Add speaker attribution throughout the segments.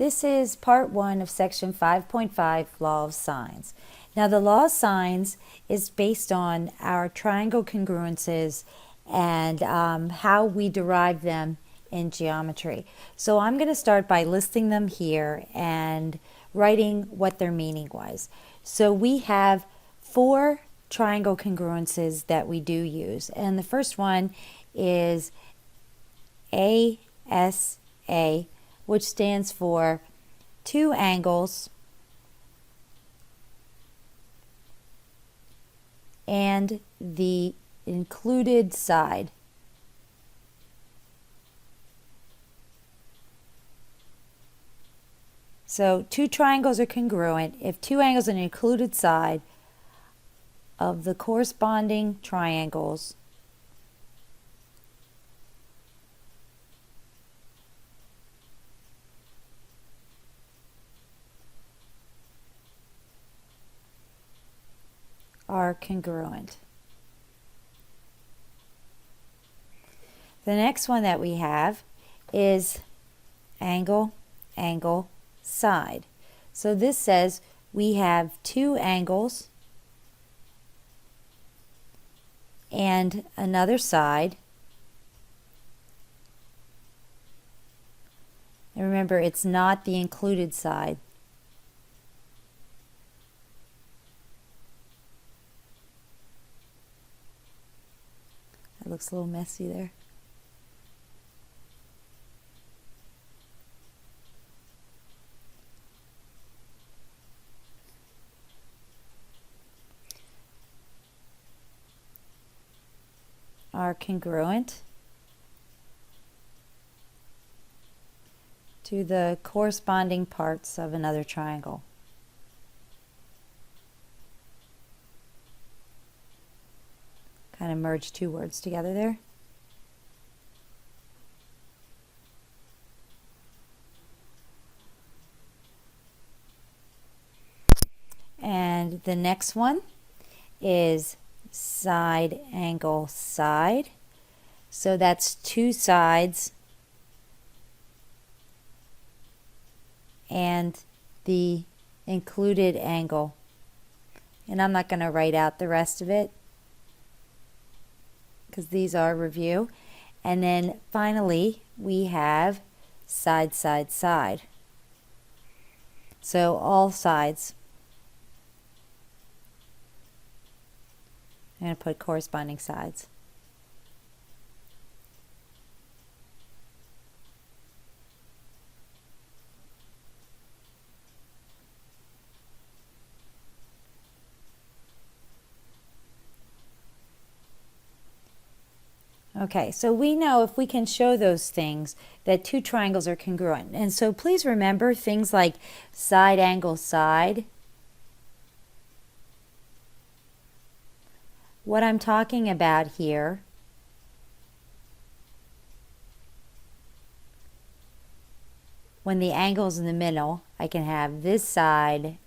Speaker 1: This is part 1 of section 5.5, Law of Sines. Now the law of sines is based on our triangle congruences and how we derive them in geometry. So I'm going to start by listing them here and writing what their meaning was. So we have 4 triangle congruences that we do use, and the first one is ASA, which stands for 2 angles and the included side. So 2 triangles are congruent if 2 angles and an included side of the corresponding triangles are congruent. The next one that we have is angle, angle, side. So this says we have 2 angles and another side. And remember, it's not the included side. That looks a little messy there. Are congruent to the corresponding parts of another triangle. Kind of merge 2 words together there. And the next one is side, angle, side. So that's 2 sides and the included angle. And I'm not going to write out the rest of it because these are review. And then finally we have side, side, side. So all sides. I'm going to put corresponding sides. Okay, so we know if we can show those things that 2 triangles are congruent. And so please remember things like side, angle, side. What I'm talking about here when the angle's in the middle, I can have this side,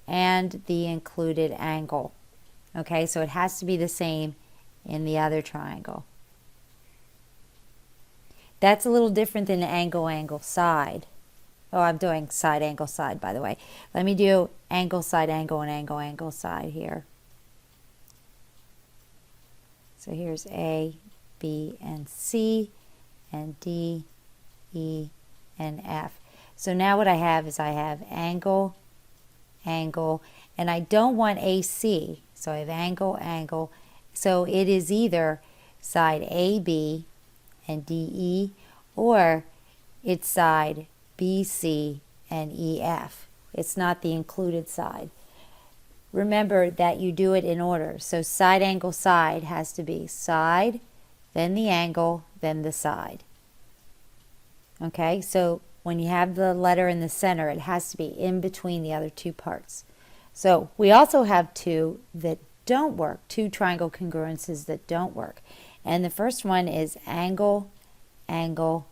Speaker 1: and the included angle. Okay, so it has to be the same in the other triangle. That's a little different than angle, angle, side. Oh, I'm doing side, angle, side, by the way. Let me do angle, side, angle, and angle, angle, side here. So here's A, B, and C, and D, E, and F. So now what I have is I have angle, angle, and I don't want AC. So I have angle, angle. So it is either side AB and DE, or it's side BC and EF. It's not the included side. Remember that you do it in order. So side, angle, side has to be side, then the angle, then the side. Okay, so when you have the letter in the center, it has to be in between the other 2 parts. So we also have 2 that don't work, 2 triangle congruences that don't work. And the first one is angle, angle,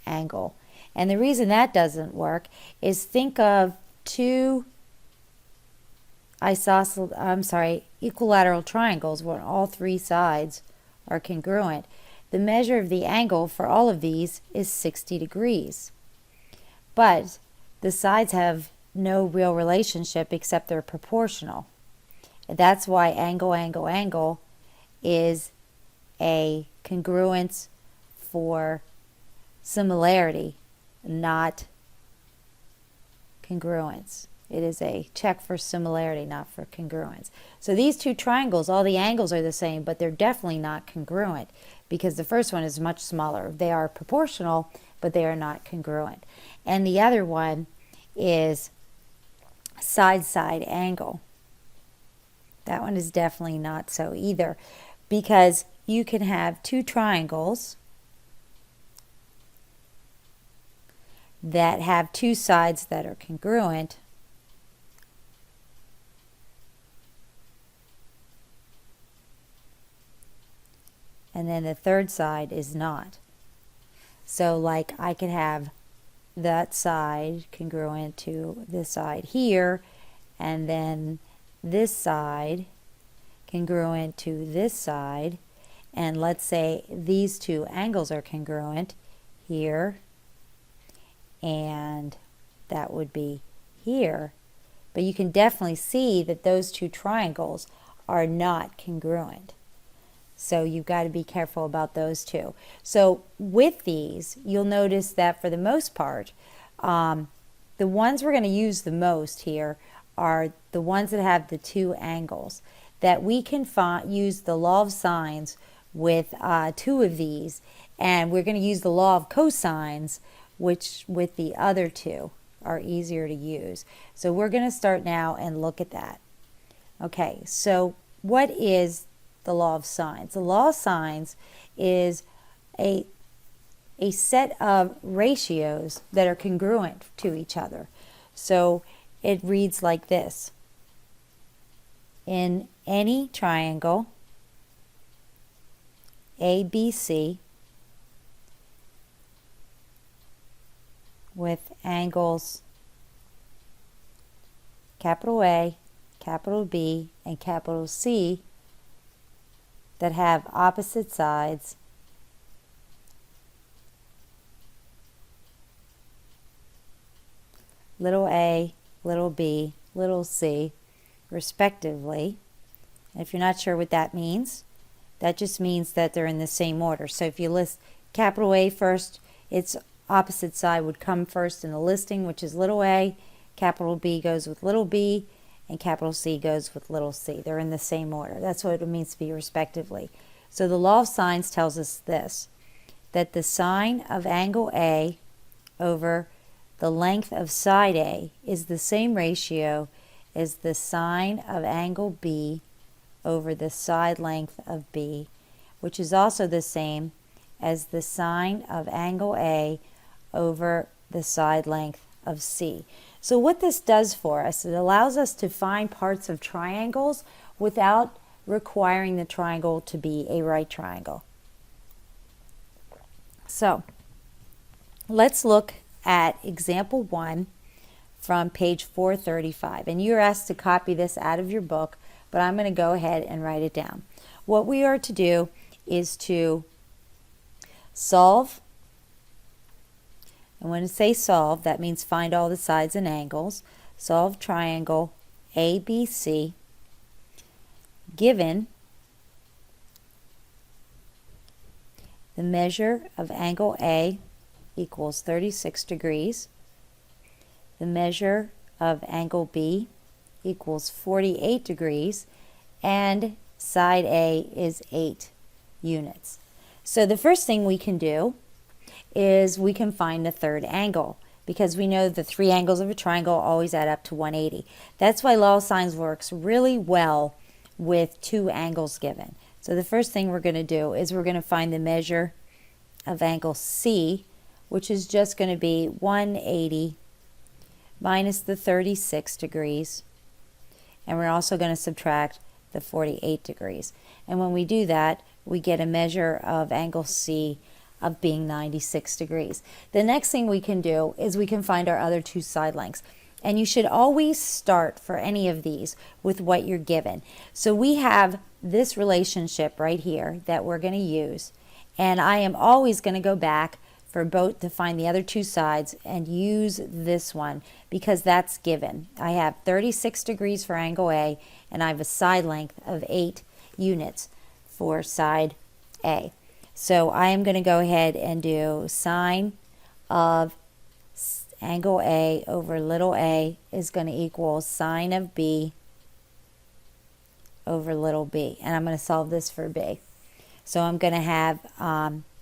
Speaker 1: angle. And the reason that doesn't work is think of 2 equilateral triangles where all 3 sides are congruent. The measure of the angle for all of these is 60 degrees. but the sides have no real relationship except they're proportional. That's why angle, angle, angle is a congruence for similarity, not congruence. It is a check for similarity, not for congruence. So these two triangles, all the angles are the same, but they're definitely not congruent because the first one is much smaller. They are proportional, but they are not congruent. And the other one is side-side angle. That one is definitely not so either, because you can have two triangles that have two sides that are congruent, and then the third side is not. So like I could have that side congruent to this side here, and then this side congruent to this side, and let's say these two angles are congruent here, and that would be here. But you can definitely see that those two triangles are not congruent. So you've got to be careful about those two. So with these, you'll notice that for the most part, the ones we're going to use the most here are the ones that have the two angles. That we can use the law of sines with two of these, and we're going to use the law of cosines, which with the other two are easier to use. So we're going to start now and look at that. Okay, so what is the law of sines? The law of sines is a set of ratios that are congruent to each other. So it reads like this. In any triangle ABC with angles capital A, capital B, and capital C that have opposite sides, little a, little b, little c, respectively. And if you're not sure what that means, that just means that they're in the same order. So if you list capital A first, its opposite side would come first in the listing, which is little a, capital B goes with little b, and capital C goes with little c. They're in the same order. That's what it means to be respectively. So the law of sines tells us this, that the sine of angle A over the length of side A is the same ratio as the sine of angle B over the side length of B, which is also the same as the sine of angle A over the side length of C. So what this does for us, it allows us to find parts of triangles without requiring the triangle to be a right triangle. So let's look at example 1 from page 435. And you're asked to copy this out of your book, but I'm going to go ahead and write it down. What we are to do is to solve, and when I say solve, that means find all the sides and angles. Solve triangle ABC given the measure of angle A equals 36 degrees, the measure of angle B equals 48 degrees, and side A is 8 units. So the first thing we can do is we can find the third angle, because we know the three angles of a triangle always add up to 180. That's why law of sines works really well with two angles given. So the first thing we're going to do is we're going to find the measure of angle C, which is just going to be 180 minus the 36 degrees, and we're also going to subtract the 48 degrees. And when we do that, we get a measure of angle C of being 96 degrees. The next thing we can do is we can find our other two side lengths. And you should always start for any of these with what you're given. So we have this relationship right here that we're going to use. And I am always going to go back for both to find the other two sides and use this one because that's given. I have 36 degrees for angle A and I have a side length of 8 units for side A. So I am going to go ahead and do sine of angle A over little a is going to equal sine of B over little b. And I'm going to solve this for B. So I'm going to have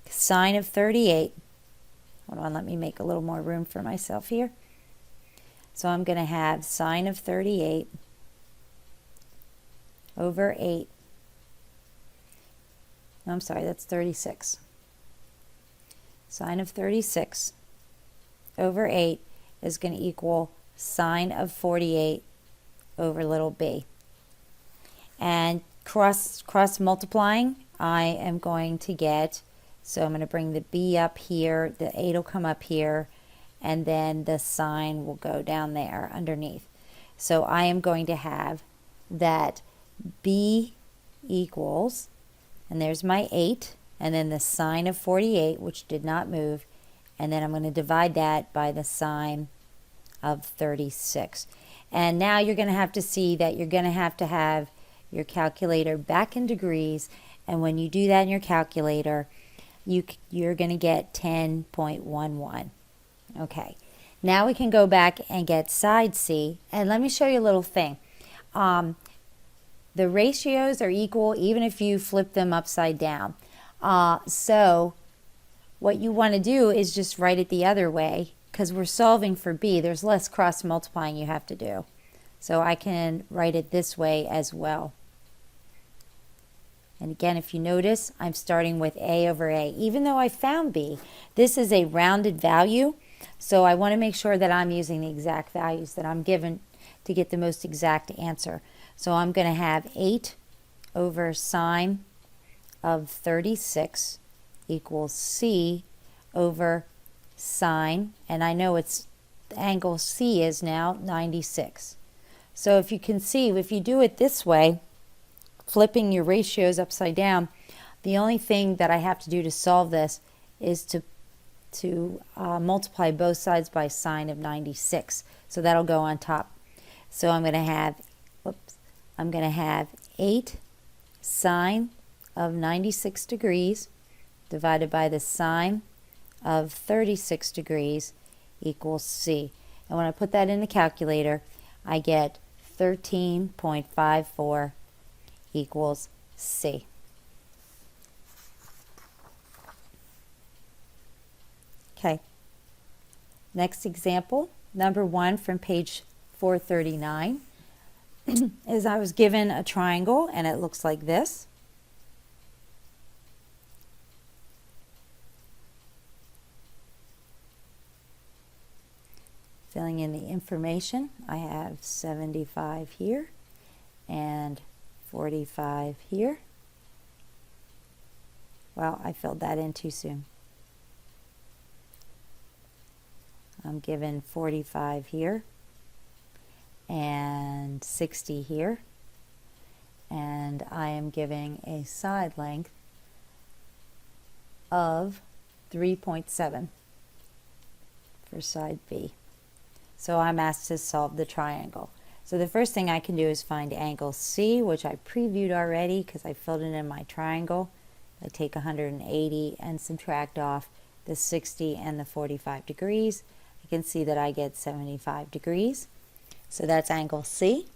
Speaker 1: sine of 38. Hold on, let me make a little more room for myself here. So I'm going to have sine of 38 over 8. No, I'm sorry, that's 36. Sine of 36 over 8 is going to equal sine of 48 over little b. And cross multiplying, I am going to get, so I'm going to bring the b up here, the 8 will come up here, and then the sine will go down there underneath. So I am going to have that b equals, and there's my 8, and then the sine of 48, which did not move, and then I'm going to divide that by the sine of 36. And now you're going to have to see that you're going to have your calculator back in degrees, and when you do that in your calculator, you're going to get 10.11. Okay, now we can go back and get side C, and let me show you a little thing. The ratios are equal even if you flip them upside down. So what you want to do is just write it the other way because we're solving for B. There's less cross multiplying you have to do. So I can write it this way as well. And again, if you notice, I'm starting with A over A. Even though I found B, this is a rounded value. So I want to make sure that I'm using the exact values that I'm given to get the most exact answer. So I'm going to have 8 over sine of 36 equals C over sine, and I know it's angle C is now 96. So if you can see, if you do it this way, flipping your ratios upside down, the only thing that I have to do to solve this is to multiply both sides by sine of 96. So that'll go on top. So I'm going to have, I'm going to have 8 sine of 96 degrees divided by the sine of 36 degrees equals C. And when I put that in the calculator, I get 13.54 equals C. Okay. Next example, number 1 from page 439. Is I was given a triangle and it looks like this. Filling in the information, I have 75 here and 45 here. Well, I filled that in too soon. I'm given 45 here and 60 here, and I am giving a side length of 3.7 for side B. So I'm asked to solve the triangle. So the first thing I can do is find angle C, which I previewed already because I filled it in my triangle. I take 180 and subtract off the 60 and the 45 degrees. I can see that I get 75 degrees. So that's angle C.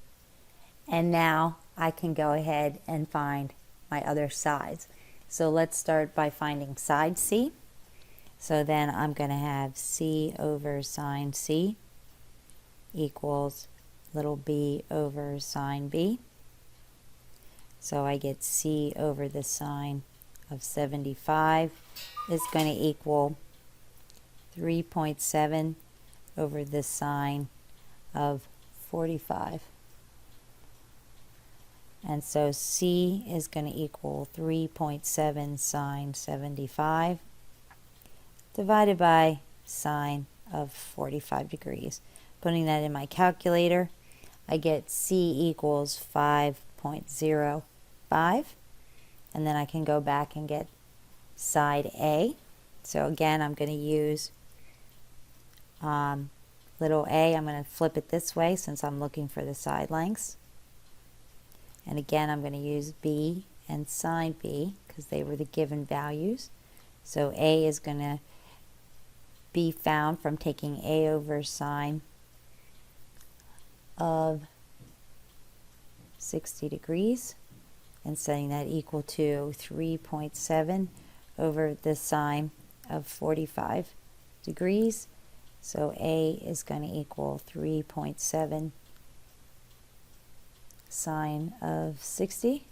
Speaker 1: And now I can go ahead and find my other sides. So let's start by finding side C. So then I'm going to have C over sine C equals little b over sine B. So I get C over the sine of 75 is going to equal 3.7 over the sine of 45. And so C is going to equal 3.7 sine 75 divided by sine of 45 degrees. Putting that in my calculator, I get C equals 5.05. And then I can go back and get side A. So again, I'm going to use little a. I'm going to flip it this way since I'm looking for the side lengths. And again, I'm going to use b and sine b because they were the given values. So a is going to be found from taking a over sine of 60 degrees and setting that equal to 3.7 over the sine of 45 degrees. So a is going to equal 3.7 sine of 60,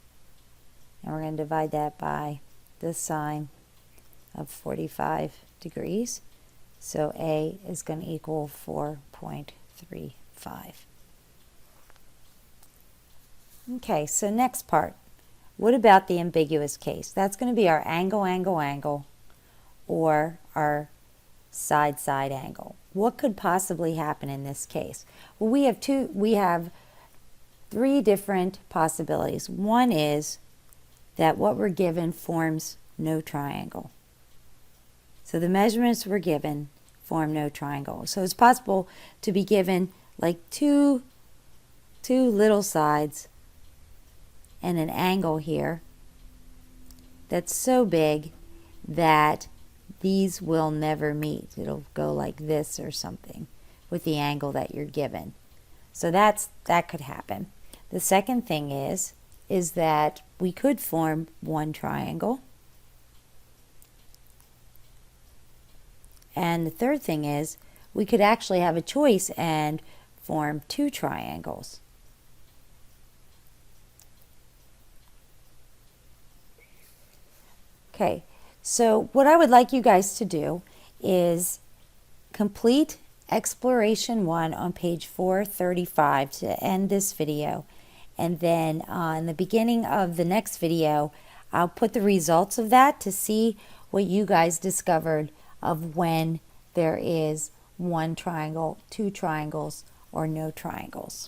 Speaker 1: and we're going to divide that by the sine of 45 degrees. So a is going to equal 4.35. Okay, so next part. What about the ambiguous case? That's going to be our angle, angle, angle, or our side, side angle. What could possibly happen in this case? Well, we have three different possibilities. One is that what we're given forms no triangle. So the measurements we're given form no triangle. So it's possible to be given like two little sides and an angle here that's so big that these will never meet. It'll go like this or something with the angle that you're given. So that could happen. The second thing is that we could form one triangle. And the third thing is we could actually have a choice and form two triangles. Okay, so what I would like you guys to do is complete Exploration 1 on page 435 to end this video. And then in the beginning of the next video, I'll put the results of that to see what you guys discovered of when there is one triangle, two triangles, or no triangles.